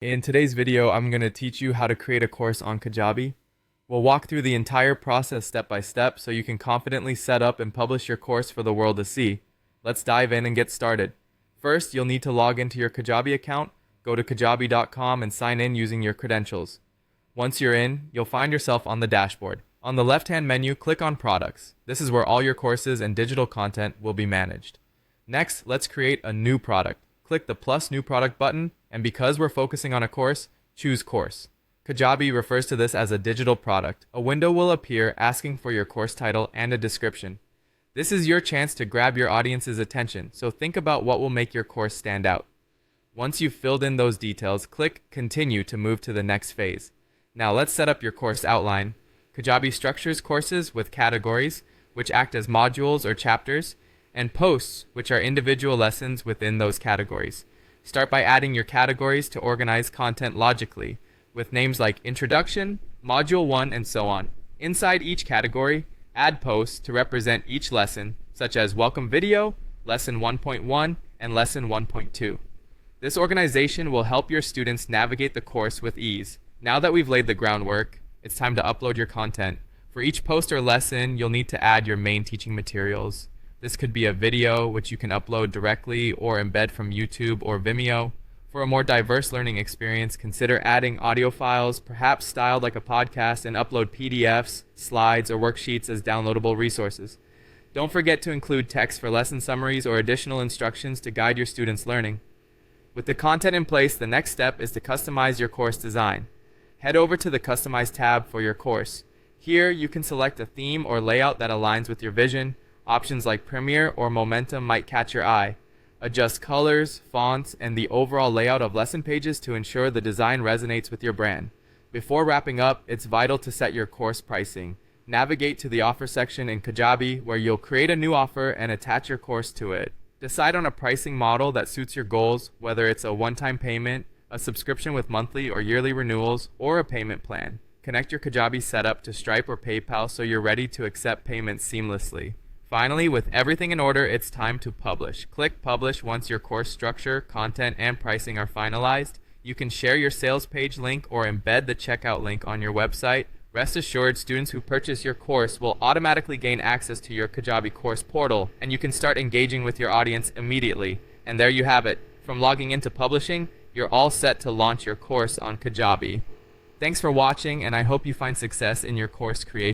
In today's video, I'm going to teach you how to create a course on Kajabi. We'll walk through the entire process step by step so you can confidently set up and publish your course for the world to see. Let's dive in and get started. First, you'll need to log into your Kajabi account, go to kajabi.com and sign in using your credentials. Once you're in, you'll find yourself on the dashboard. On the left-hand menu, click on Products. This is where all your courses and digital content will be managed. Next, let's create a new product. Click the plus new product button, and because we're focusing on a course, choose course. Kajabi refers to this as a digital product. A window will appear asking for your course title and a description. This is your chance to grab your audience's attention, so think about what will make your course stand out. Once you've filled in those details, click Continue to move to the next phase. Now let's set up your course outline. Kajabi structures courses with categories, which act as modules or chapters, and posts, which are individual lessons within those categories. Start by adding your categories to organize content logically, with names like Introduction, Module 1, and so on. Inside each category, add posts to represent each lesson, such as Welcome Video, Lesson 1.1, and Lesson 1.2. This organization will help your students navigate the course with ease. Now that we've laid the groundwork, it's time to upload your content. For each post or lesson, you'll need to add your main teaching materials. This could be a video, which you can upload directly or embed from YouTube or Vimeo. For a more diverse learning experience, consider adding audio files, perhaps styled like a podcast, and upload PDFs, slides, or worksheets as downloadable resources. Don't forget to include text for lesson summaries or additional instructions to guide your students' learning. With the content in place, the next step is to customize your course design. Head over to the Customize tab for your course. Here, you can select a theme or layout that aligns with your vision. Options like Premiere or Momentum might catch your eye. Adjust colors, fonts, and the overall layout of lesson pages to ensure the design resonates with your brand. Before wrapping up, it's vital to set your course pricing. Navigate to the offer section in Kajabi where you'll create a new offer and attach your course to it. Decide on a pricing model that suits your goals, whether it's a one-time payment, a subscription with monthly or yearly renewals, or a payment plan. Connect your Kajabi setup to Stripe or PayPal so you're ready to accept payments seamlessly. Finally, with everything in order, it's time to publish. Click Publish once your course structure, content, and pricing are finalized. You can share your sales page link or embed the checkout link on your website. Rest assured, students who purchase your course will automatically gain access to your Kajabi course portal, and you can start engaging with your audience immediately. And there you have it. From logging into publishing, you're all set to launch your course on Kajabi. Thanks for watching, and I hope you find success in your course creation.